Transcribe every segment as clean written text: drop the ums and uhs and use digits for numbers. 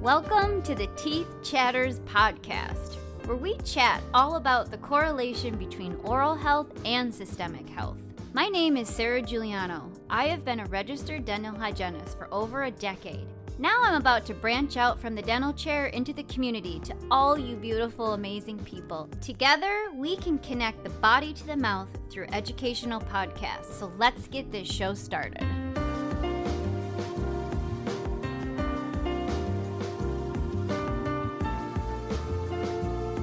Welcome to the Teeth Chatters podcast, where we chat all about the correlation between oral health and systemic health. My name is Sarah Giuliano. I have been a registered dental hygienist for over a decade. Now I'm about to branch out from the dental chair into the community to all you beautiful, amazing people. Together, we can connect the body to the mouth through educational podcasts. So let's get this show started.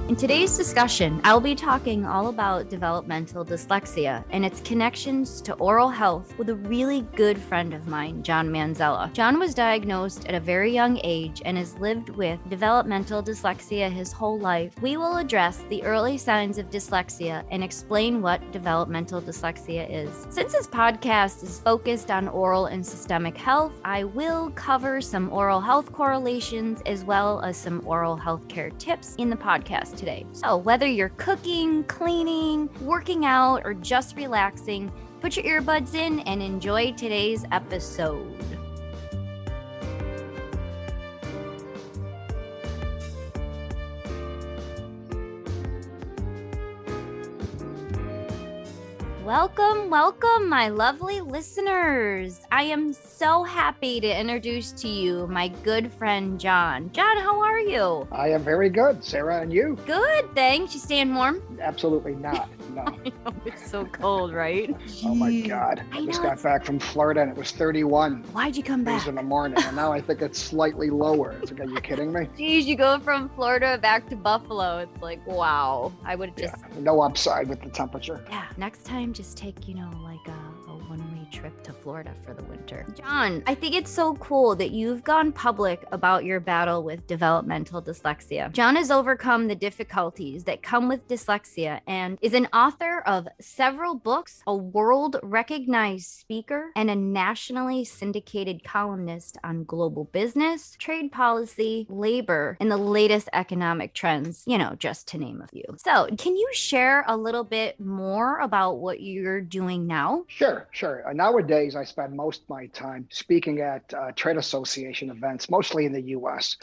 In today's discussion, I'll be talking all about developmental dyslexia and its connections to oral health with a really good friend of mine, John Manzella. John was diagnosed at a very young age and has lived with developmental dyslexia his whole life. We will address the early signs of dyslexia and explain what developmental dyslexia is. Since this podcast is focused on oral and systemic health, I will cover some oral health correlations as well as some oral health care tips in the podcast today. So whether you're cooking, cleaning, working out, or just relaxing, put your earbuds in and enjoy today's episode. Welcome, my lovely listeners. I am so happy to introduce to you my good friend, John. John, how are you? I am very good, Sarah, and you? Good, thanks. You staying warm? Absolutely not, no. I know, it's so cold, right? Oh my God. I just got back from Florida and it was 31. Why'd you come back? In the morning, and now I think it's slightly lower. It's like, are you kidding me? Geez, you go from Florida back to Buffalo. It's like, wow. I would just... Yeah, no upside with the temperature. Yeah, next time just take, like a one-way trip to Florida for the winter. John, I think it's so cool that you've gone public about your battle with developmental dyslexia. John has overcome the difficulties that come with dyslexia and is an author of several books, a world-recognized speaker, and a nationally syndicated columnist on global business, trade policy, labor, and the latest economic trends, just to name a few. So, can you share a little bit more about what you're doing now? Sure. Nowadays, I spend most of my time speaking at trade association events, mostly in the U.S.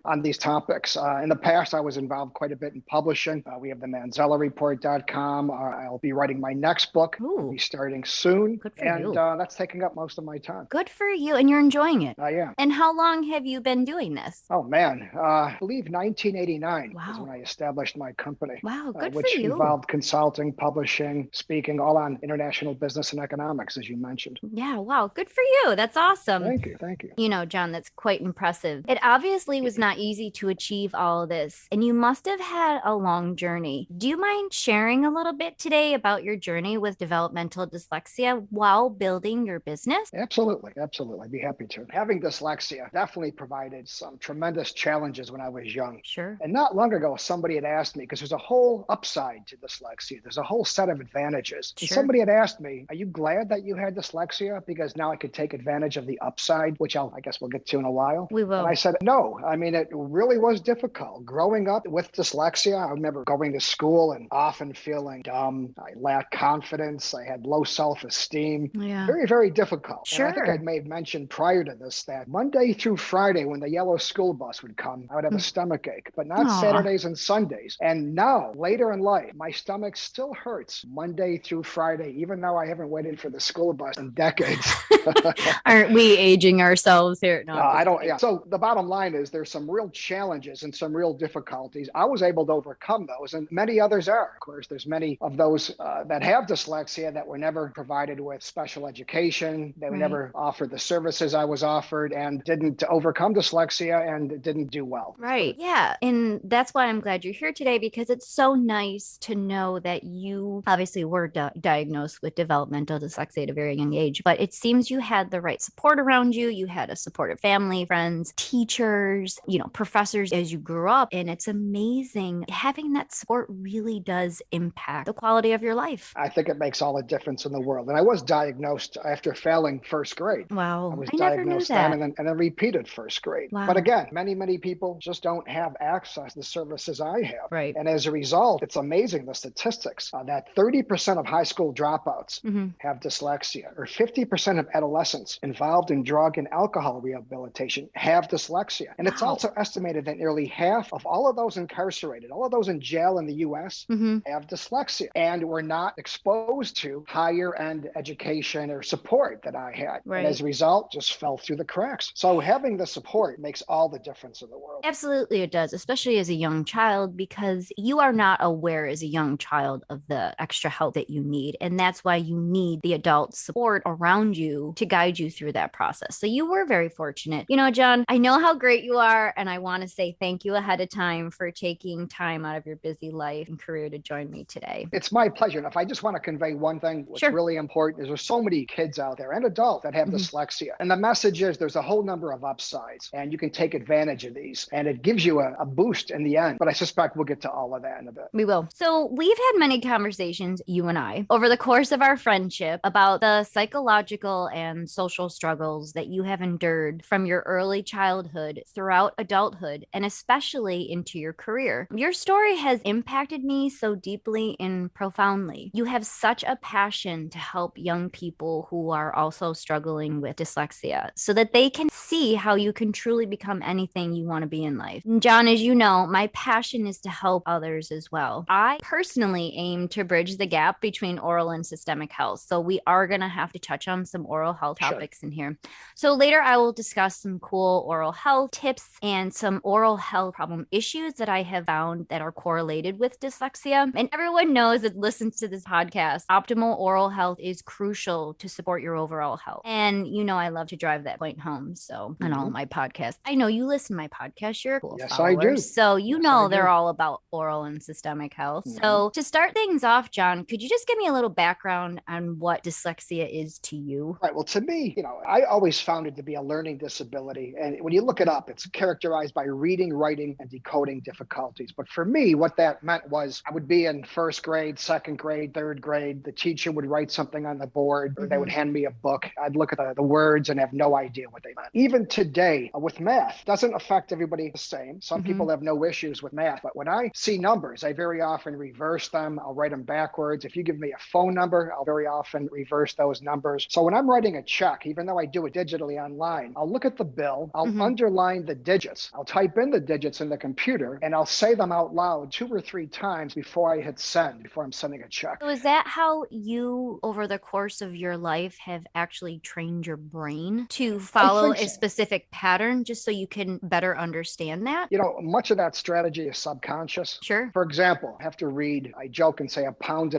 On these topics. In the past, I was involved quite a bit in publishing. We have the ManzellaReport.com. I'll be writing my next book. I'll be starting soon. Good for you. That's taking up most of my time. Good for you. And you're enjoying it. I am. And how long have you been doing this? Oh, man. I believe 1989 is when I established my company. Wow, good for which you. involved consulting, publishing, speaking, all on international business and economics, as you mentioned. Yeah, wow, good for you. That's awesome. Thank you. John, that's quite impressive. It obviously was not easy to achieve all of this, and you must have had a long journey. Do you mind sharing a little bit today about your journey with developmental dyslexia while building your business? Absolutely. I'd be happy to. Having dyslexia definitely provided some tremendous challenges when I was young. Sure. And not long ago, somebody had asked me, because there's a whole upside to dyslexia. There's a whole set of advantages. Sure. And somebody had asked me, are you glad that you had dyslexia? Because now I could take advantage of the upside, which I guess we'll get to in a while. We will. And I said, no. I mean, it really was difficult. Growing up with dyslexia, I remember going to school and often feeling dumb. I lacked confidence. I had low self-esteem. Yeah. Very, very difficult. Sure. And I think I may have mentioned prior to this that Monday through Friday, when the yellow school bus would come, I would have a stomach ache, but not Saturdays and Sundays. And now, later in life, my stomach still hurts Monday through Friday, even though I haven't waited for the school bus in decades. Aren't we aging ourselves here? No, I don't. Yeah. So the bottom line is there's some real challenges and some real difficulties. I was able to overcome those, and many others are. Of course, there's many of those that have dyslexia that were never provided with special education. They were never offered the services I was offered, and didn't overcome dyslexia and didn't do well. Right. Yeah. And that's why I'm glad you're here today, because it's so nice to know that you obviously were diagnosed with developmental dyslexia at a very young age, but it seems you had the right support around you. You had a supportive family, friends, teachers, professors as you grew up. And it's amazing. Having that support really does impact the quality of your life. I think it makes all the difference in the world. And I was diagnosed after failing first grade. Wow. I was never knew diagnosed that. then and then repeated first grade. Wow. But again, many people just don't have access to the services I have. Right. And as a result, it's amazing the statistics that 30% of high school dropouts have dyslexia. dyslexia, or 50% of adolescents involved in drug and alcohol rehabilitation have dyslexia. And it's also estimated that nearly half of all of those incarcerated, all of those in jail in the US, have dyslexia. And were not exposed to higher end education or support that I had. Right. And as a result, just fell through the cracks. So having the support makes all the difference in the world. Absolutely, it does, especially as a young child, because you are not aware as a young child of the extra help that you need. And that's why you need the adult support around you to guide you through that process. So you were very fortunate. You know, John, I know how great you are, and I want to say thank you ahead of time for taking time out of your busy life and career to join me today. It's my pleasure. And if I just want to convey one thing, what's really important is there's so many kids out there and adults that have dyslexia. And the message is there's a whole number of upsides, and you can take advantage of these. And it gives you a boost in the end. But I suspect we'll get to all of that in a bit. We will. So we've had many conversations, you and I, over the course of our friendship about the psychological and social struggles that you have endured from your early childhood throughout adulthood, and especially into your career. Your story has impacted me so deeply and profoundly. You have such a passion to help young people who are also struggling with dyslexia so that they can see how you can truly become anything you want to be in life. And John, as you know, my passion is to help others as well. I personally aim to bridge the gap between oral and systemic health. So we are going to have to touch on some oral health topics in here. So later I will discuss some cool oral health tips and some oral health problem issues that I have found that are correlated with dyslexia. And everyone knows that listens to this podcast, optimal oral health is crucial to support your overall health. And you know, I love to drive that point home. So on all of my podcasts, I know you listen to my podcast. You're a cool follower. I do. So you know they're all about oral and systemic health. So to start things off, John, could you just give me a little background on what dyslexia is to you? Right. Well, to me, you know, I always found it to be a learning disability. And when you look it up, it's characterized by reading, writing, and decoding difficulties. But for me, what that meant was I would be in first grade, second grade, third grade. The teacher would write something on the board, or they would hand me a book. I'd look at the words and have no idea what they meant. Even today with math, doesn't affect everybody the same. Some people have no issues with math, but when I see numbers, I very often reverse them. I'll write them backwards. If you give me a phone number, I'll very often reverse those numbers. So when I'm writing a check, even though I do it digitally online, I'll look at the bill, I'll underline the digits, I'll type in the digits in the computer, and I'll say them out loud 2 or 3 times before I hit send, before I'm sending a check. So is that how you, over the course of your life, have actually trained your brain to follow a specific pattern just so you can better understand that? You know, much of that strategy is subconscious. Sure. For example, I have to read, I joke and say 1.5 pounds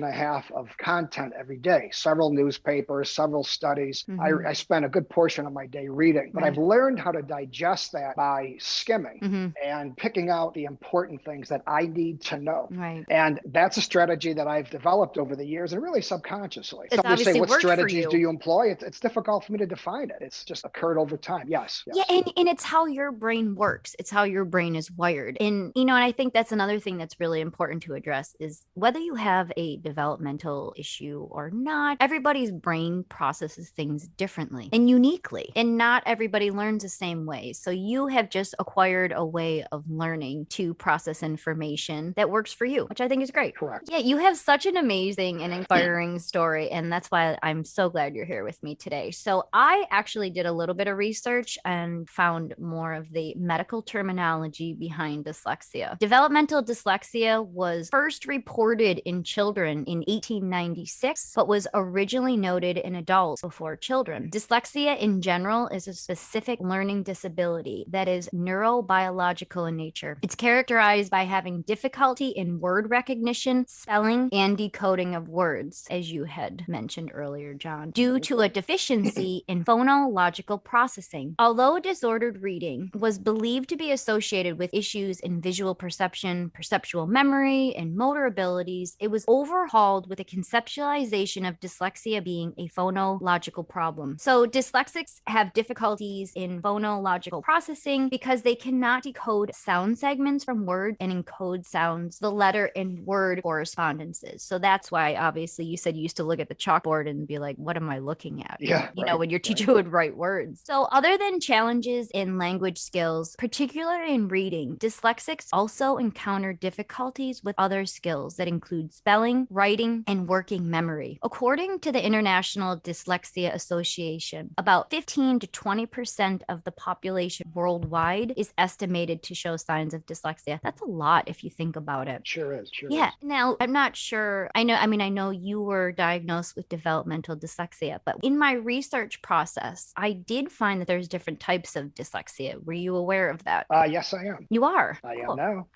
of content every day, several newspapers, several studies. I spend a good portion of my day reading, but I've learned how to digest that by skimming and picking out the important things that I need to know. Right. And that's a strategy that I've developed over the years, and really subconsciously. It's Somebody say, what worked for strategies you. do you employ? It's difficult for me to define it. It's just occurred over time. Yes. Yeah, and it's how your brain works. It's how your brain is wired. And, you know, and I think that's another thing that's really important to address is whether you have a developmental issue or not, everybody's brain processes things differently and uniquely. And not everybody learns the same way. So you have just acquired a way of learning to process information that works for you, which I think is great. Correct. Yeah, you have such an amazing and inspiring story. And that's why I'm so glad you're here with me today. So I actually did a little bit of research and found more of the medical terminology behind dyslexia. Developmental dyslexia was first reported in children in 1896, but was originally noted in adults before children. Dyslexia in general is a specific learning disability that is neurobiological in nature. It's characterized by having difficulty in word recognition, spelling, and decoding of words, as you had mentioned earlier, John, due to a deficiency in phonological processing. Although disordered reading was believed to be associated with issues in visual perception, perceptual memory, and motor abilities, it was overhauled with a conceptualization of dyslexia being a phonological problem. So dyslexics have difficulties in phonological processing because they cannot decode sound segments from words and encode sounds, the letter and word correspondences. So that's why, obviously, you said you used to look at the chalkboard and be like, what am I looking at? Yeah. You know, when your teacher would write words. So other than challenges in language skills, particularly in reading, dyslexics also encounter difficulties with other skills that include spelling, writing, and working memory. According to the International International Dyslexia Association, about 15 to 20% of the population worldwide is estimated to show signs of dyslexia. That's a lot if you think about it. Sure is. Yeah. Now, I'm not sure. I know you were diagnosed with developmental dyslexia, but in my research process, I did find that there's different types of dyslexia. Were you aware of that? Yes, I am. You are. I Cool. am now.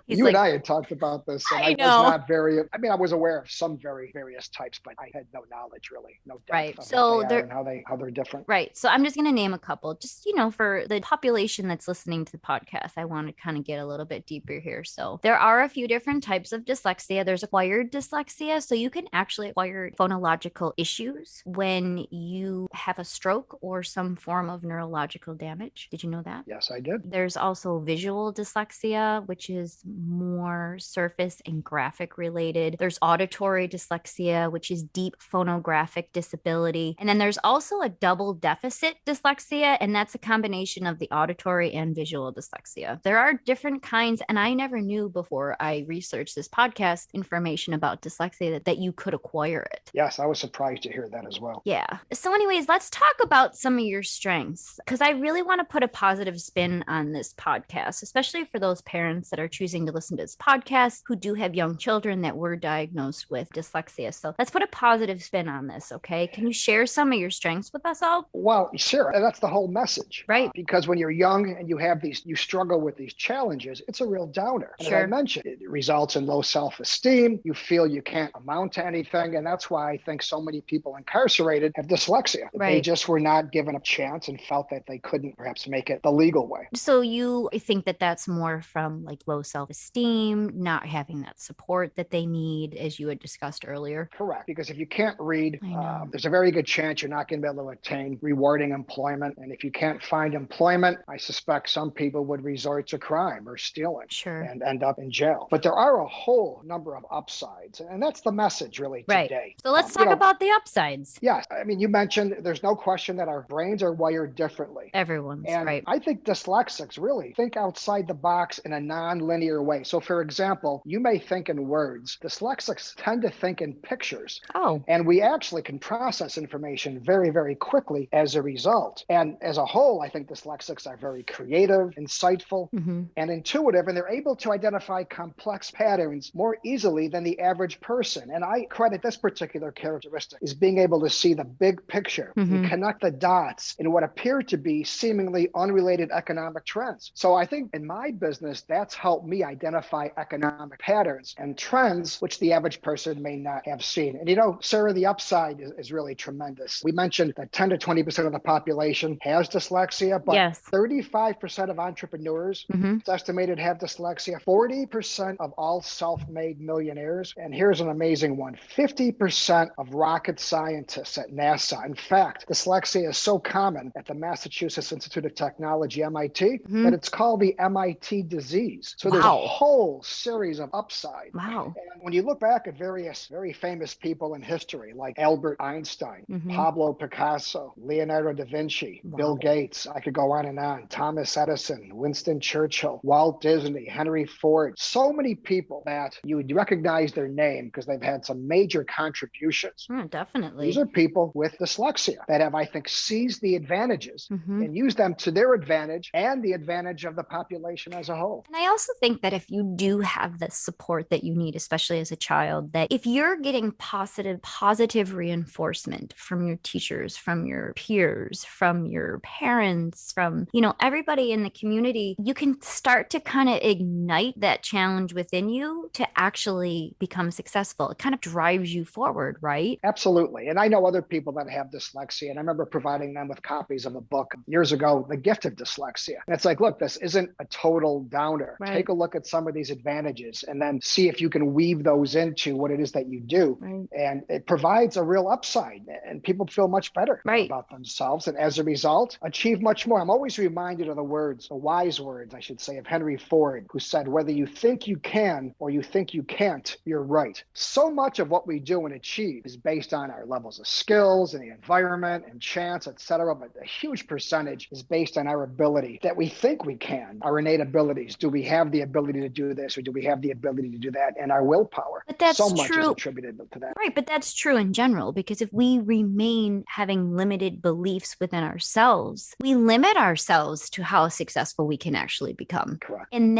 He's You like, and I had talked about this, and I I know. was not very, I was aware of some various types, but I had no knowledge really, no depth Right. of So what they are and how they're different. Right. So I'm just going to name a couple, just, for the population that's listening to the podcast. I want to kind of get a little bit deeper here. So there are a few different types of dyslexia. There's acquired dyslexia. So you can actually acquire phonological issues when you have a stroke or some form of neurological damage. Did you know that? Yes, I did. There's also visual dyslexia, which is more surface and graphic related. There's auditory dyslexia, which is deep phonographic disability. And then there's also a double deficit dyslexia, and that's a combination of the auditory and visual dyslexia. There are different kinds, and I never knew before I researched this podcast information about dyslexia that you could acquire it. Yes, I was surprised to hear that as well. Yeah. So anyways, let's talk about some of your strengths, because I really want to put a positive spin on this podcast, especially for those parents that are choosing to listen to this podcast who do have young children that were diagnosed with dyslexia. So let's put a positive spin on this, okay? Can you share some of your strengths with us all? Well, sure. And that's the whole message. Right. Because when you're young and you struggle with these challenges, it's a real downer. And Sure. as I mentioned, it results in low self-esteem. You feel you can't amount to anything. And that's why I think so many people incarcerated have dyslexia. Right. They just were not given a chance and felt that they couldn't perhaps make it the legal way. So you think that that's more from like low self-esteem, not having that support that they need, as you had discussed earlier? Correct. Because if you can't read, I know. there's a very good chance you're not going to be able to attain rewarding employment. And if you can't find employment, I suspect some people would resort to crime or stealing. Sure. And end up in jail. But there are a whole number of upsides. And that's the message really Right. today. So let's talk about the upsides. Yes. You mentioned there's no question that our brains are wired differently. Everyone's And right. I think dyslexics really think outside the box in a non-linear way. So for example, you may think in words. Dyslexics tend to think in pictures. Oh. And we actually can process information very, very quickly as a result. And as a whole, I think dyslexics are very creative, insightful, and intuitive, and they're able to identify complex patterns more easily than the average person. And I credit this particular characteristic as being able to see the big picture and connect the dots in what appear to be seemingly unrelated economic trends. So I think in my business, that's helped me identify economic patterns and trends which the average person may not have seen. And Sarah, the upside is really tremendous. We mentioned that 10 to 20% of the population has dyslexia, but Yes. 35% of entrepreneurs, it's estimated, have dyslexia. 40% of all self-made millionaires, and here's an amazing one, 50% of rocket scientists at NASA. In fact, dyslexia is so common at the Massachusetts Institute of Technology, MIT, that it's called the MIT disease. So there's a whole series of upside. Wow. And when you look back at various very famous people in history, like Albert Einstein, Pablo Picasso, Leonardo da Vinci, Bill Gates, I could go on and on, Thomas Edison, Winston Churchill, Walt Disney, Henry Ford, so many people that you would recognize their name because they've had some major contributions. Definitely. These are people with dyslexia that have, I think, seized the advantages and used them to their advantage and the advantage of the population as a whole. And I also think that if you do have the support that you need, especially as a child, that if you're getting positive reinforcement from your teachers, from your peers, from your parents, from, everybody in the community, you can start to kind of ignite that challenge within you to actually become successful. It kind of drives you forward, right? Absolutely. And I know other people that have dyslexia, and I remember providing them with copies of a book years ago, The Gift of Dyslexia. And it's like, look, this isn't a total downer. Right. Take a look at some of these advantages and then see if you can weave those into what it is that you do. Right. And it provides a real upside, and people feel much better about themselves. And as a result, achieve much more. I'm always reminded of the wise words, I should say, of Henry Ford, who said, whether you think you can or you think you can't, you're right. So much of what we do and achieve is based on our levels of skills and the environment and chance, et cetera. But a huge percentage is based on our ability that we think we can, our innate abilities. Do we have the ability ability to do this, or do we have the ability to do that? And our willpower. But that's so much true. is attributed to that. Right. But that's true in general, because if we remain having limited beliefs within ourselves, we limit ourselves to how successful we can actually become. Correct. And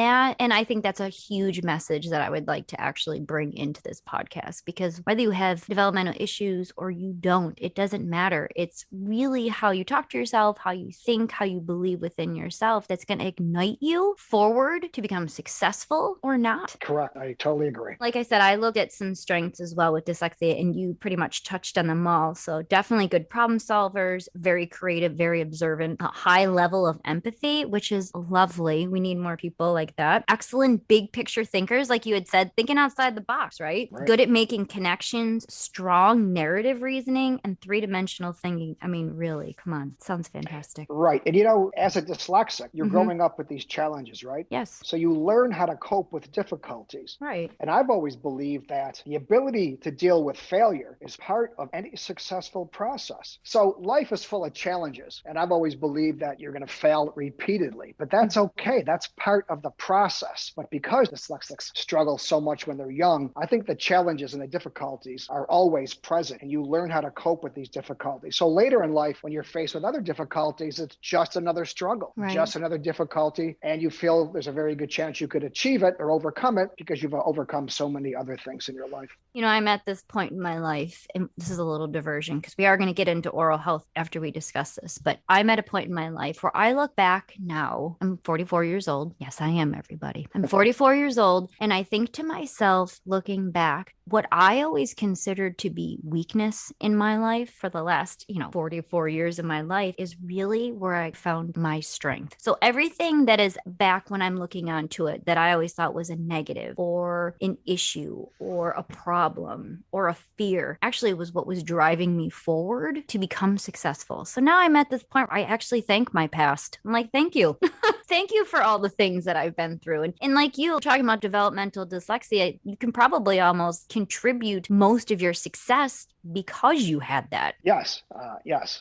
I think that's a huge message that I would like to actually bring into this podcast, because whether you have developmental issues or you don't, it doesn't matter. It's really how you talk to yourself, how you think, how you believe within yourself that's going to ignite you forward to become successful or not. Correct. I totally agree. Like I said, I looked at some strengths as well with dyslexia, and you pretty much touched on them all. So definitely good problem solvers, very creative, very observant, a high level of empathy, which is lovely. We need more people like that. Excellent big picture thinkers, like you had said, thinking outside the box, right? Good at making connections, strong narrative reasoning, and three-dimensional thinking. I mean, really, come on. Sounds fantastic. Right. And as a dyslexic, you're growing up with these challenges, right? Yes. So you learn how to cope with difficulties. Right. And I've always believed that the ability to deal with failure is part of any successful process. So life is full of challenges. And I've always believed that you're going to fail repeatedly, but that's okay. That's part of the process. But because dyslexics struggle so much when they're young, I think the challenges and the difficulties are always present, and you learn how to cope with these difficulties. So later in life, when you're faced with other difficulties, it's just another struggle, just another difficulty, and you feel there's a very good chance you could achieve it or overcome it because you've overcome so many other things in your life. I'm at this point in my life, and this is a little diversion because we are going to get into oral health after we discuss this, but I'm at a point in my life where I look back now. I'm 44 years old. Yes, I am, everybody. I'm 44 years old, and I think to myself, looking back, what I always considered to be weakness in my life for the last, 44 years of my life is really where I found my strength. So everything that is back when I'm looking onto it that I always thought was a negative or an issue or a problem or a fear actually was what was driving me forward to become successful. So now I'm at this point where I actually thank my past. I'm like, thank you. Thank you for all the things that I've been through. And like you talking about developmental dyslexia, you can probably almost contribute most of your success because you had that. Yes. Yes.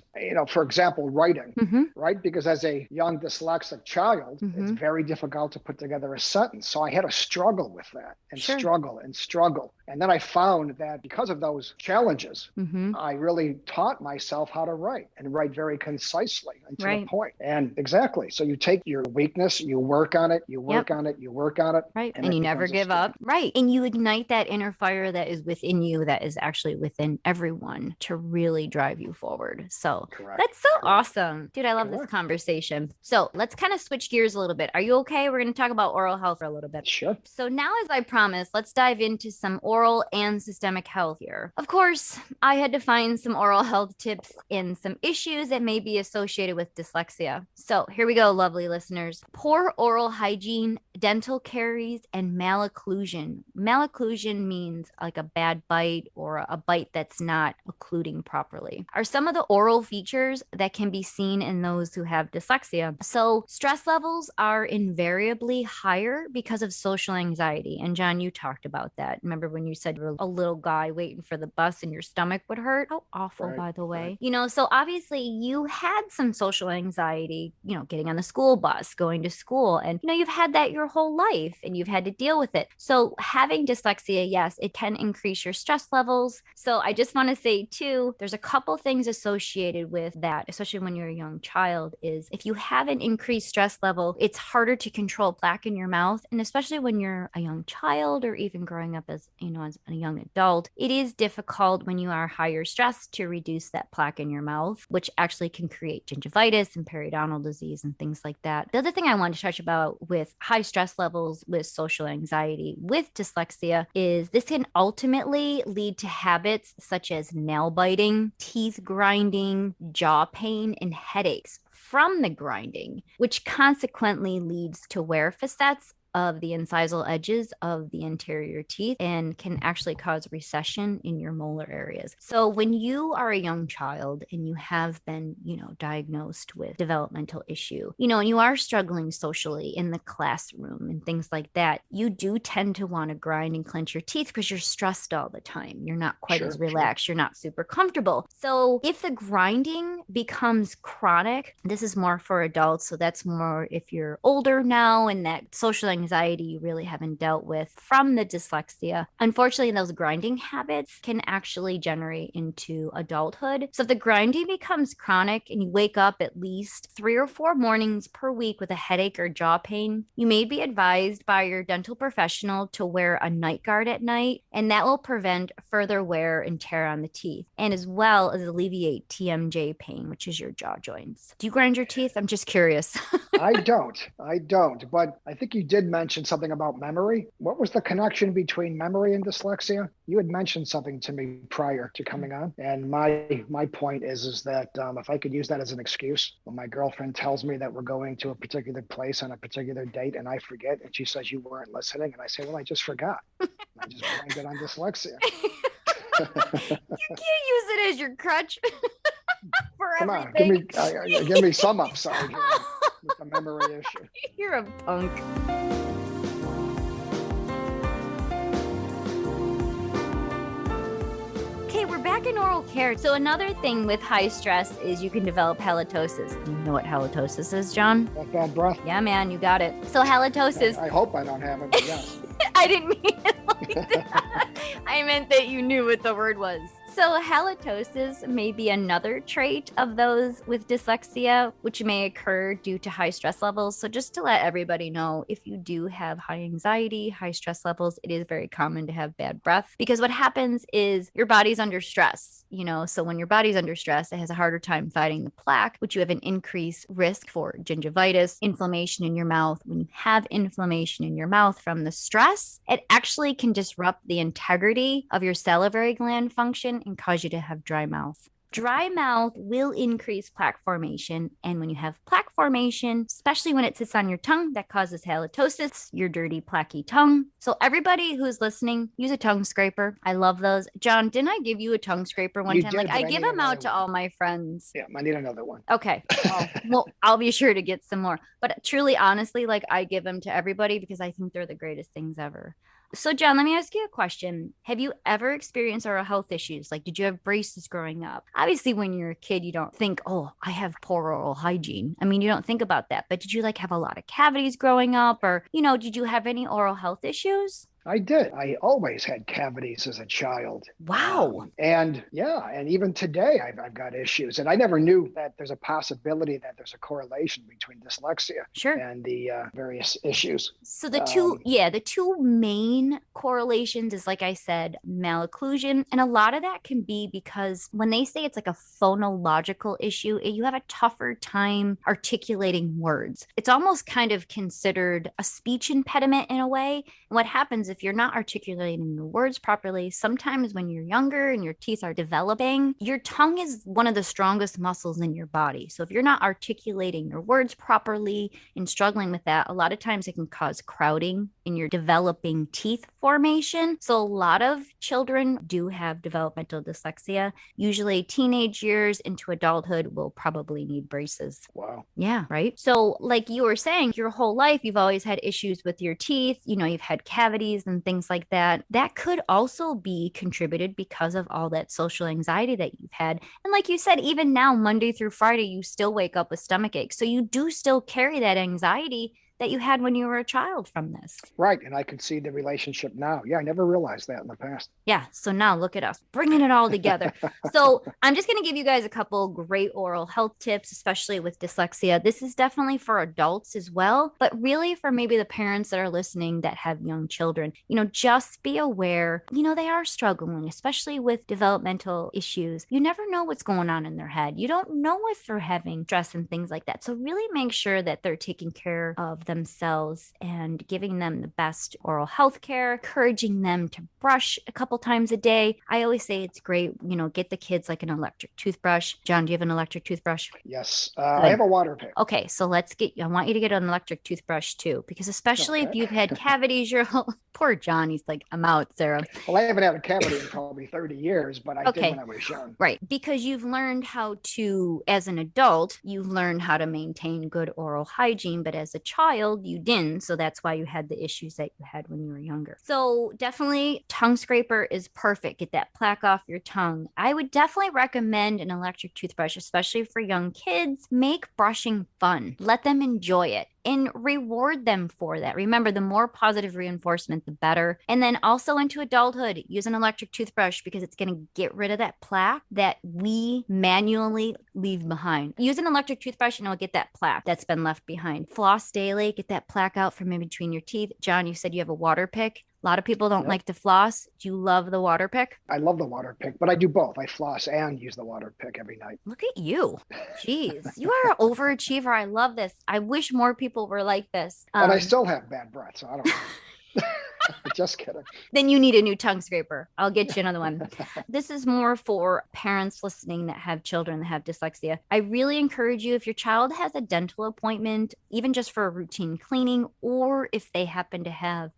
For example, writing, right? Because as a young dyslexic child, it's very difficult to put together a sentence. So I had to struggle with that and struggle and struggle. And then I found that because of those challenges, I really taught myself how to write and write very concisely and to the point. And exactly. So you take your weakness, you work on it, you work on it, you work on it. Right. And you never give up. Right. And you ignite that inner fire that is within you, that is actually within everyone, to really drive you forward. So that's so awesome. Dude, I love this conversation. So let's kind of switch gears a little bit. Are you okay? We're going to talk about oral health for a little bit. Sure. So now, as I promised, let's dive into some oral and systemic health here. Of course, I had to find some oral health tips in some issues that may be associated with dyslexia. So here we go, lovely listeners. Poor oral hygiene, dental caries, and malocclusion. Malocclusion means like a bad bite or a bite that's not occluding properly, are some of the oral features that can be seen in those who have dyslexia. So stress levels are invariably higher because of social anxiety. And John, you talked about that. Remember when you said you were a little guy waiting for the bus and your stomach would hurt? How awful, by the way. So obviously you had some social anxiety, getting on the school bus, going to school, and you've had that your whole life and you've had to deal with it. So having dyslexia, yes, it can increase your stress levels. So I just want to say too, there's a couple things associated with that, especially when you're a young child, is if you have an increased stress level, it's harder to control plaque in your mouth. And especially when you're a young child or even growing up as a young adult, it is difficult when you are higher stressed to reduce that plaque in your mouth, which actually can create gingivitis and periodontal disease and things like that. The other thing I wanted to touch about with high stress levels with social anxiety with dyslexia is this can ultimately lead to habits such as nail biting, teeth grinding, jaw pain, and headaches from the grinding, which consequently leads to wear facets of the incisal edges of the anterior teeth and can actually cause recession in your molar areas. So when you are a young child and you have been, diagnosed with developmental issue, and you are struggling socially in the classroom and things like that, you do tend to want to grind and clench your teeth because you're stressed all the time. You're not quite as relaxed. You're not super comfortable. So if the grinding becomes chronic, this is more for adults. So that's more if you're older now and that social anxiety anxiety you really haven't dealt with from the dyslexia. Unfortunately, those grinding habits can actually generate into adulthood. So if the grinding becomes chronic and you wake up at least 3 or 4 mornings per week with a headache or jaw pain, you may be advised by your dental professional to wear a night guard at night, and that will prevent further wear and tear on the teeth, and as well as alleviate TMJ pain, which is your jaw joints. Do you grind your teeth? I'm just curious. I don't. But I think you did mention something about memory. What was the connection between memory and dyslexia? You had mentioned something to me prior to coming on. And my point is that if I could use that as an excuse, when my girlfriend tells me that we're going to a particular place on a particular date and I forget, and she says you weren't listening, and I say, well, I just forgot. I just blamed it on dyslexia. You can't use it as your crutch for Come everything. on, give me some upside here with the memory issue. You're a punk. Okay, we're back in oral care. So another thing with high stress is you can develop halitosis. You know what halitosis is, John? That bad breath. Yeah, man, you got it. So halitosis. I hope I don't have it, but yes. I didn't mean it like that. I meant that you knew what the word was. So halitosis may be another trait of those with dyslexia, which may occur due to high stress levels. So just to let everybody know, if you do have high anxiety, high stress levels, it is very common to have bad breath, because what happens is your body's under stress, so when your body's under stress, it has a harder time fighting the plaque, which you have an increased risk for gingivitis, inflammation in your mouth. When you have inflammation in your mouth from the stress, it actually can disrupt the integrity of your salivary gland function and cause you to have dry mouth. Dry mouth will increase plaque formation. And when you have plaque formation, especially when it sits on your tongue, that causes halitosis, your dirty, plaquey tongue. So everybody who's listening, use a tongue scraper. I love those. John, didn't I give you a tongue scraper one time? Did, I give them out to all my friends. Yeah, I need another one. Okay. Well, I'll be sure to get some more. But truly, honestly, I give them to everybody because I think they're the greatest things ever. So, John, let me ask you a question. Have you ever experienced oral health issues? Did you have braces growing up? Obviously, when you're a kid, you don't think, oh, I have poor oral hygiene. I mean, you don't think about that. But did you have a lot of cavities growing up? Or, did you have any oral health issues? I did. I always had cavities as a child. Wow. And even today I've got issues. And I never knew that there's a possibility that there's a correlation between dyslexia and the various issues. So the two main correlations is, like I said, malocclusion. And a lot of that can be because when they say it's like a phonological issue, you have a tougher time articulating words. It's almost kind of considered a speech impediment in a way. And what happens if you're not articulating your words properly, sometimes when you're younger and your teeth are developing, your tongue is one of the strongest muscles in your body. So if you're not articulating your words properly and struggling with that, a lot of times it can cause crowding in your developing teeth formation. So a lot of children do have developmental dyslexia. Usually teenage years into adulthood will probably need braces. Wow. Yeah, right? So like you were saying, your whole life, you've always had issues with your teeth. You've had cavities and things like that. That could also be contributed because of all that social anxiety that you've had. And like you said, even now, Monday through Friday, you still wake up with stomach aches. So you do still carry that anxiety that you had when you were a child from this. Right. And I can see the relationship now. Yeah, I never realized that in the past. Yeah. So now look at us bringing it all together. So I'm just going to give you guys a couple great oral health tips, especially with dyslexia. This is definitely for adults as well, but really for maybe the parents that are listening that have young children, just be aware, they are struggling, especially with developmental issues. You never know what's going on in their head. You don't know if they're having stress and things like that. So really make sure that they're taking care of themselves and giving them the best oral health care, encouraging them to brush a couple times a day. I always say it's great, get the kids like an electric toothbrush. John, do you have an electric toothbrush? Yes. I have a water pick. Okay. So I want you to get an electric toothbrush too, because especially if you've had cavities, poor John, he's like, I'm out, Sarah. Well, I haven't had a cavity in probably 30 years, but I did when I was young. Right. Because you've learned how to, as an adult, you've learned how to maintain good oral hygiene, but as a child, you didn't. So that's why you had the issues that you had when you were younger. So definitely tongue scraper is perfect. Get that plaque off your tongue. I would definitely recommend an electric toothbrush, especially for young kids. Make brushing fun. Let them enjoy it. and reward them for that. Remember, the more positive reinforcement, the better. And then also into adulthood, use an electric toothbrush because it's going to get rid of that plaque that we manually leave behind. Use an electric toothbrush and it'll get that plaque that's been left behind. Floss daily, get that plaque out from in between your teeth. John, you said you have a water pick. A lot of people don't like to floss. Do you love the water pick? I love the water pick, but I do both. I floss and use the water pick every night. Look at you. Jeez, you are an overachiever. I love this. I wish more people were like this. And I still have bad breath, so I don't know. Just kidding. Then you need a new tongue scraper. I'll get you another one. This is more for parents listening that have children that have dyslexia. I really encourage you, if your child has a dental appointment, even just for a routine cleaning, or if they happen to have,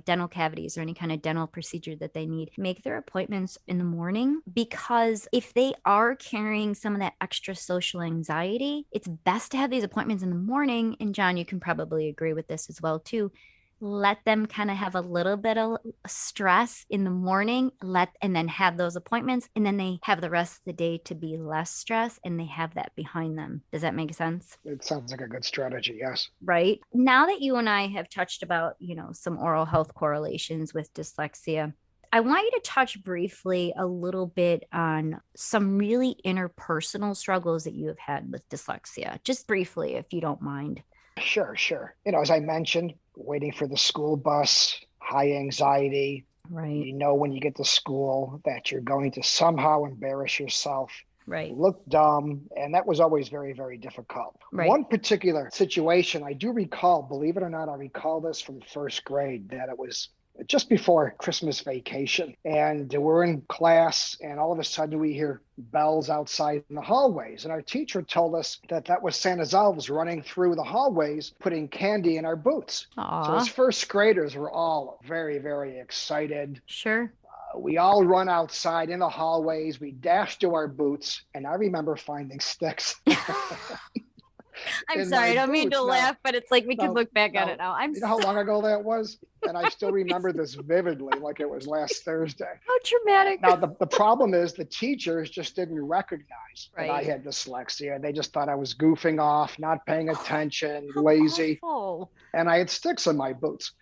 dental cavities or any kind of dental procedure that they need, make their appointments in the morning, because if they are carrying some of that extra social anxiety, it's best to have these appointments in the morning. And John, you can probably agree with this as well too. Let them kind of have a little bit of stress in the morning, and then have those appointments, and then they have the rest of the day to be less stress, and they have that behind them. Does that make sense? It sounds like a good strategy, yes. Right. Now that you and I have touched about, some oral health correlations with dyslexia, I want you to touch briefly a little bit on some really interpersonal struggles that you have had with dyslexia, just briefly, if you don't mind. Sure. As I mentioned, waiting for the school bus, high anxiety. Right. When you get to school that you're going to somehow embarrass yourself. Right. Look dumb. And that was always very, very difficult. Right. One particular situation I do recall, believe it or not, I recall this from first grade, that it was just before Christmas vacation. And we're in class, and all of a sudden we hear bells outside in the hallways. And our teacher told us that was Santa's elves running through the hallways, putting candy in our boots. Aww. So as first graders, we're all very, very excited. Sure. We all run outside in the hallways. We dash to our boots. And I remember finding sticks. I'm sorry, I don't mean to laugh, but it's like we can look back at it now. You know how long ago that was? And I still remember this vividly, like it was last Thursday. How traumatic. Now, the problem is the teachers just didn't recognize that I had dyslexia. They just thought I was goofing off, not paying attention, lazy. Awful. And I had sticks in my boots.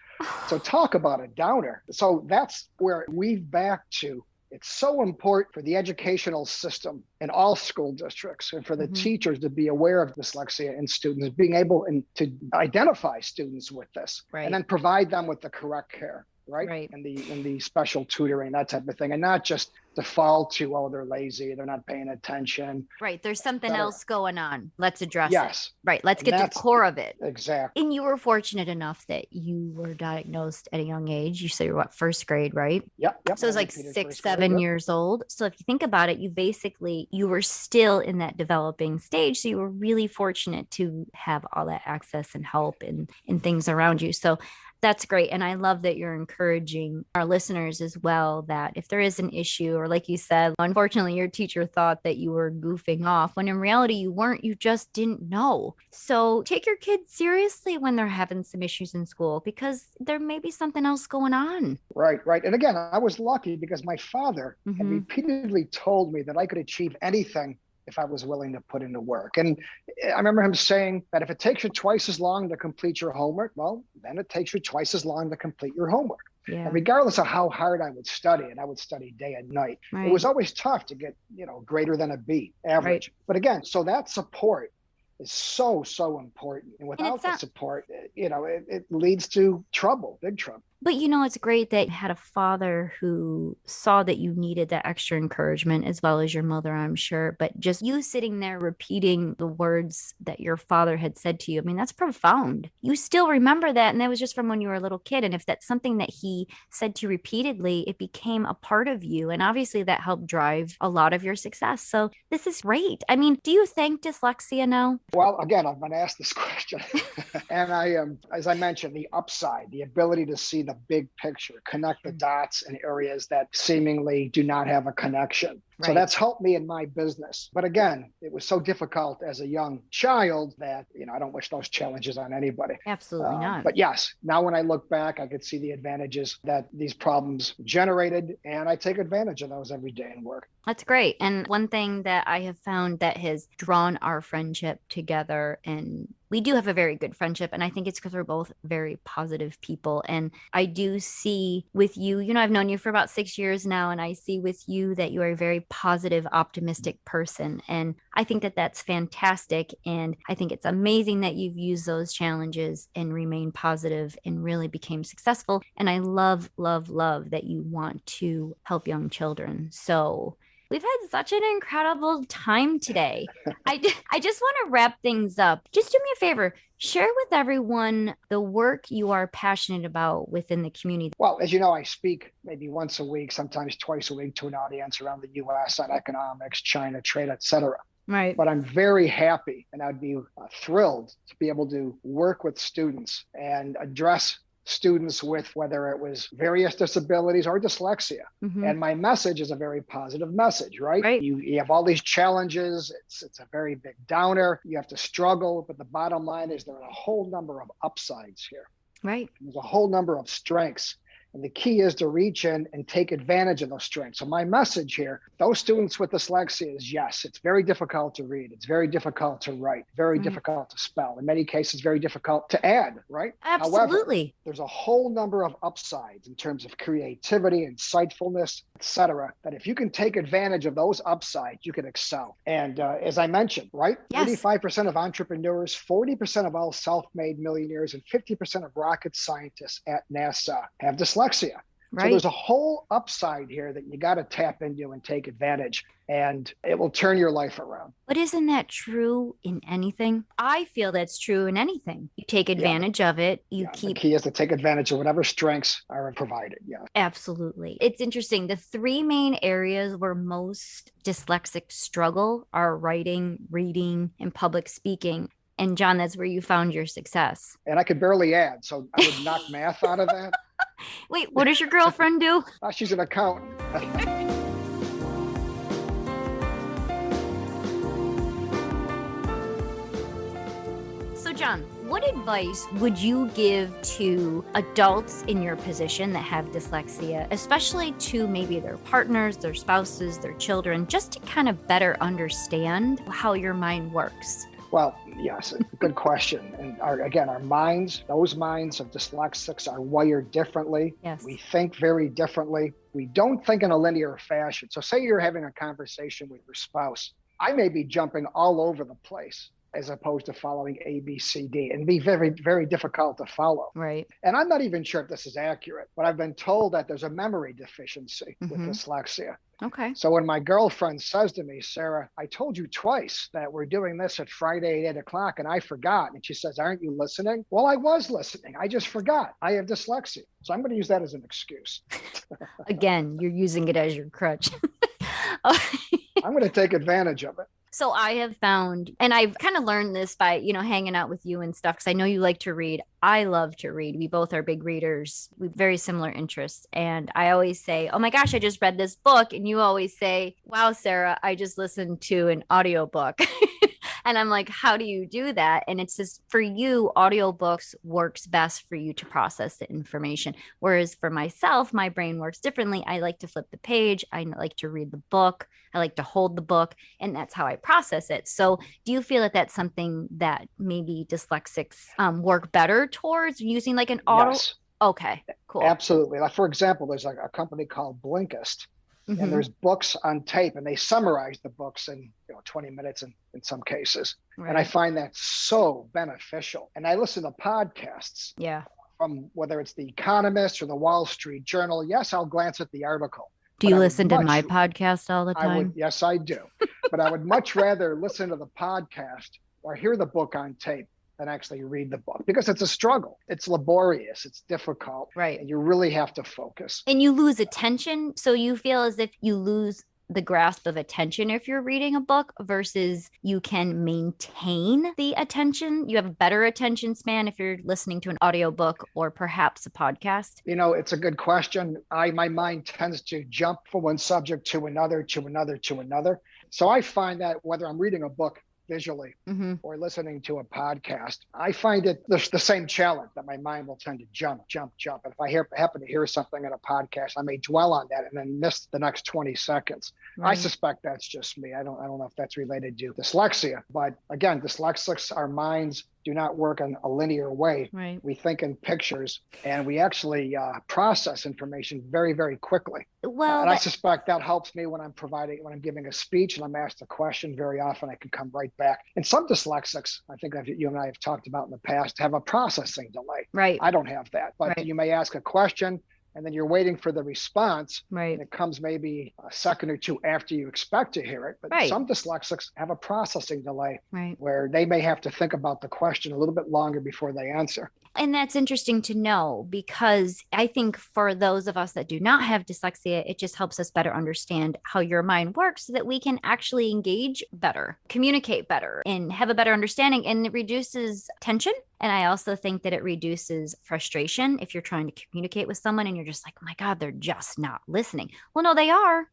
So talk about a downer. So that's where we've back to. It's so important for the educational system in all school districts and for the teachers to be aware of dyslexia in students, being able to identify students with this, and then provide them with the correct care, right? And the special tutoring, that type of thing, and not just default to, oh, they're lazy, they're not paying attention. Right. There's something else going on. Let's address it. Right. Let's get to the core of it. Exactly. And you were fortunate enough that you were diagnosed at a young age. You say you're first grade, right? Yep. So it was like 6, 7 years old. So if you think about it, you were still in that developing stage. So you were really fortunate to have all that access and help and things around you. So that's great. And I love that you're encouraging our listeners as well, that if there is an issue, or like you said, unfortunately, your teacher thought that you were goofing off, when in reality you weren't, you just didn't know. So take your kids seriously when they're having some issues in school, because there may be something else going on. Right. And again, I was lucky because my father had repeatedly told me that I could achieve anything if I was willing to put into work. And I remember him saying that if it takes you twice as long to complete your homework, well, then it takes you twice as long to complete your homework. Yeah. And regardless of how hard I would study, and I would study day and night, it was always tough to get, greater than a B average. But again, so that support is so important. And without the support, it leads to trouble, big trouble. But it's great that you had a father who saw that you needed that extra encouragement, as well as your mother, I'm sure. But just you sitting there repeating the words that your father had said to you, I mean, that's profound. You still remember that. And that was just from when you were a little kid. And if that's something that he said to you repeatedly, it became a part of you. And obviously that helped drive a lot of your success. So this is great. I mean, do you thank dyslexia now? Well, again, I've been asked this question. And I, as I mentioned, the upside, the ability to see the big picture, connect the dots in areas that seemingly do not have a connection. So that's helped me in my business. But again, it was so difficult as a young child that, I don't wish those challenges on anybody. Absolutely not. But yes, now when I look back, I could see the advantages that these problems generated, and I take advantage of those every day in work. That's great. And one thing that I have found that has drawn our friendship together, and we do have a very good friendship, and I think it's because we're both very positive people. And I do see with you, I've known you for about 6 years now, and I see with you that you are a very positive, optimistic person. And I think that that's fantastic. And I think it's amazing that you've used those challenges and remained positive and really became successful. And I love, love, love that you want to help young children. So we've had such an incredible time today. I just want to wrap things up. Just do me a favor. Share with everyone the work you are passionate about within the community. Well, as you know, I speak maybe once a week, sometimes twice a week to an audience around the U.S. on economics, China, trade, et cetera. Right. But I'm very happy, and I'd be thrilled to be able to work with students and address students with whether it was various disabilities or dyslexia. Mm-hmm. And my message is a very positive message, right? You have all these challenges. It's a very big downer. You have to struggle. But the bottom line is there are a whole number of upsides here. Right. There's a whole number of strengths. And the key is to reach in and take advantage of those strengths. So my message here, those students with dyslexia is, yes, it's very difficult to read. It's very difficult to write, very difficult to spell. In many cases, very difficult to add, right? Absolutely. However, there's a whole number of upsides in terms of creativity, insightfulness, etc., that if you can take advantage of those upsides, you can excel. And as I mentioned, right? Yes. 85% of entrepreneurs, 40% of all self-made millionaires, and 50% of rocket scientists at NASA have dyslexia. Right. So there's a whole upside here that you got to tap into and take advantage, and it will turn your life around. But isn't that true in anything? I feel that's true in anything. You take advantage of it. The key is to take advantage of whatever strengths are provided. Yeah, absolutely. It's interesting. The three main areas where most dyslexics struggle are writing, reading, and public speaking. And John, that's where you found your success. And I could barely add, so I would knock math out of that. Wait, what does your girlfriend do? She's an accountant. So John, what advice would you give to adults in your position that have dyslexia, especially to maybe their partners, their spouses, their children, just to kind of better understand how your mind works? Well, yes, good question. And our minds, those minds of dyslexics are wired differently. Yes. We think very differently. We don't think in a linear fashion. So say you're having a conversation with your spouse. I may be jumping all over the place as opposed to following A, B, C, D, and be very, very difficult to follow. Right. And I'm not even sure if this is accurate, but I've been told that there's a memory deficiency with dyslexia. Okay. So when my girlfriend says to me, Sarah, I told you twice that we're doing this at Friday at 8 o'clock and I forgot. And she says, aren't you listening? Well, I was listening. I just forgot. I have dyslexia. So I'm going to use that as an excuse. Again, you're using it as your crutch. I'm going to take advantage of it. So I have found, and I've kind of learned this by, hanging out with you and stuff, because I know you like to read. I love to read. We both are big readers. We have very similar interests. And I always say, oh my gosh, I just read this book. And you always say, wow, Sarah, I just listened to an audiobook. And I'm like, how do you do that? And it's just, for you, audiobooks works best for you to process the information. Whereas for myself, my brain works differently. I like to flip the page. I like to read the book. I like to hold the book, and that's how I process it. So do you feel that that's something that maybe dyslexics work better towards using like an auto? Yes. Okay, cool. Absolutely. Like, for example, there's like a company called Blinkist. And there's books on tape, and they summarize the books in 20 minutes in some cases. Right. And I find that so beneficial. And I listen to podcasts. Yeah. From whether it's The Economist or the Wall Street Journal. Yes, I'll glance at the article. Do you listen to my podcast all the time? Yes, I do. But I would much rather listen to the podcast or hear the book on tape than actually read the book, because it's a struggle. It's laborious. It's difficult. Right. And you really have to focus. And you lose attention. So you feel as if you lose the grasp of attention if you're reading a book versus you can maintain the attention. You have a better attention span if you're listening to an audiobook or perhaps a podcast? It's a good question. My mind tends to jump from one subject to another, to another, to another. So I find that whether I'm reading a book visually or listening to a podcast, I find it the same challenge that my mind will tend to jump. And if I happen to hear something in a podcast, I may dwell on that and then miss the next 20 seconds. Right. I suspect that's just me. I don't know if that's related to dyslexia, but again, dyslexics, our minds do not work in a linear way. Right. We think in pictures and we actually process information very, very quickly. Well, and I suspect that helps me when I'm giving a speech and I'm asked a question. Very often I can come right back. And some dyslexics, I think you and I have talked about in the past, have a processing delay. Right. I don't have that, but you may ask a question and then you're waiting for the response. Right. And it comes maybe a second or two after you expect to hear it. But some dyslexics have a processing delay where they may have to think about the question a little bit longer before they answer. And that's interesting to know, because I think for those of us that do not have dyslexia, it just helps us better understand how your mind works so that we can actually engage better, communicate better, and have a better understanding. And it reduces tension. And I also think that it reduces frustration if you're trying to communicate with someone and you're just like, oh my God, they're just not listening. Well, no, they are.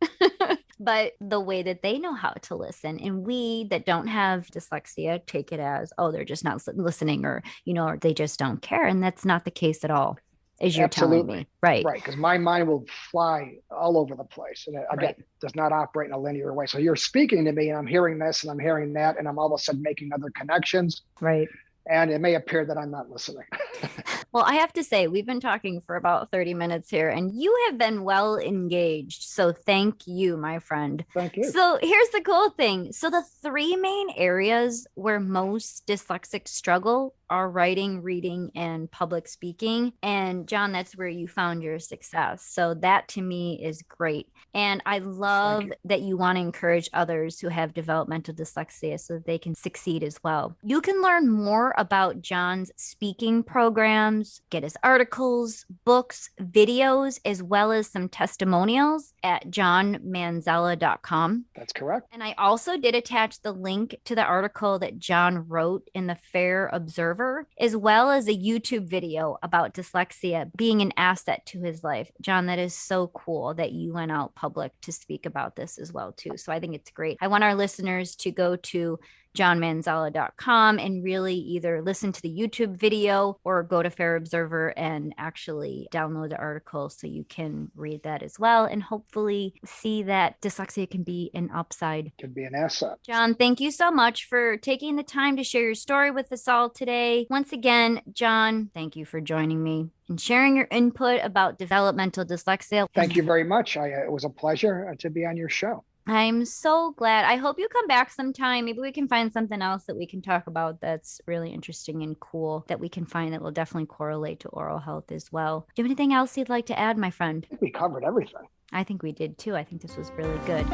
But the way that they know how to listen, and we that don't have dyslexia take it as, oh, they're just not listening, or, or they just don't care. And that's not the case at all, as you're telling me. Right. Right. Because my mind will fly all over the place. And again, does not operate in a linear way. So you're speaking to me and I'm hearing this and I'm hearing that, and I'm all of a sudden making other connections. Right. And it may appear that I'm not listening. Well, I have to say, we've been talking for about 30 minutes here, and you have been well engaged. So thank you, my friend. Thank you. So here's the cool thing. So the three main areas where most dyslexics struggle are writing, reading, and public speaking. And John, that's where you found your success. So that to me is great. And I love that you want to encourage others who have developmental dyslexia so that they can succeed as well. You can learn more about John's speaking programs, get his articles, books, videos, as well as some testimonials at johnmanzella.com. That's correct. And I also did attach the link to the article that John wrote in the Fair Observer, as well as a YouTube video about dyslexia being an asset to his life. John, that is so cool that you went out public to speak about this as well, too. So I think it's great. I want our listeners to go to johnmanzella.com and really either listen to the YouTube video or go to Fair Observer and actually download the article so you can read that as well and hopefully see that dyslexia can be an upside. Can be an asset. John, thank you so much for taking the time to share your story with us all today. Once again, John, thank you for joining me and sharing your input about developmental dyslexia. Thank you very much. It was a pleasure to be on your show. I'm so glad. I hope you come back sometime. Maybe we can find something else that we can talk about that's really interesting and cool that we can find that will definitely correlate to oral health as well. Do you have anything else you'd like to add, my friend? I think we covered everything. I think we did too. I think this was really good.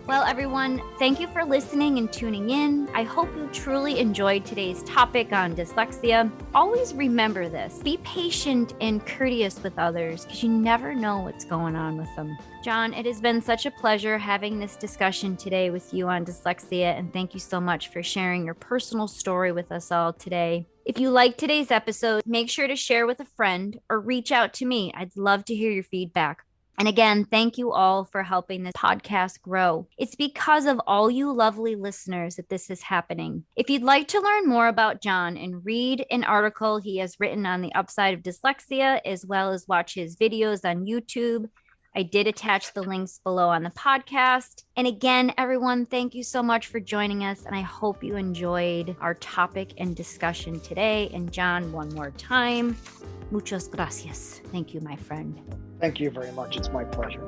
Well, everyone, thank you for listening and tuning in. I hope you truly enjoyed today's topic on dyslexia. Always remember this. Be patient and courteous with others because you never know what's going on with them. John, it has been such a pleasure having this discussion today with you on dyslexia, and thank you so much for sharing your personal story with us all today. If you liked today's episode, make sure to share with a friend or reach out to me. I'd love to hear your feedback. And again, thank you all for helping this podcast grow. It's because of all you lovely listeners that this is happening. If you'd like to learn more about John and read an article he has written on the upside of dyslexia, as well as watch his videos on YouTube, I did attach the links below on the podcast. And again, everyone, thank you so much for joining us. And I hope you enjoyed our topic and discussion today. And John, one more time, muchas gracias. Thank you, my friend. Thank you very much. It's my pleasure.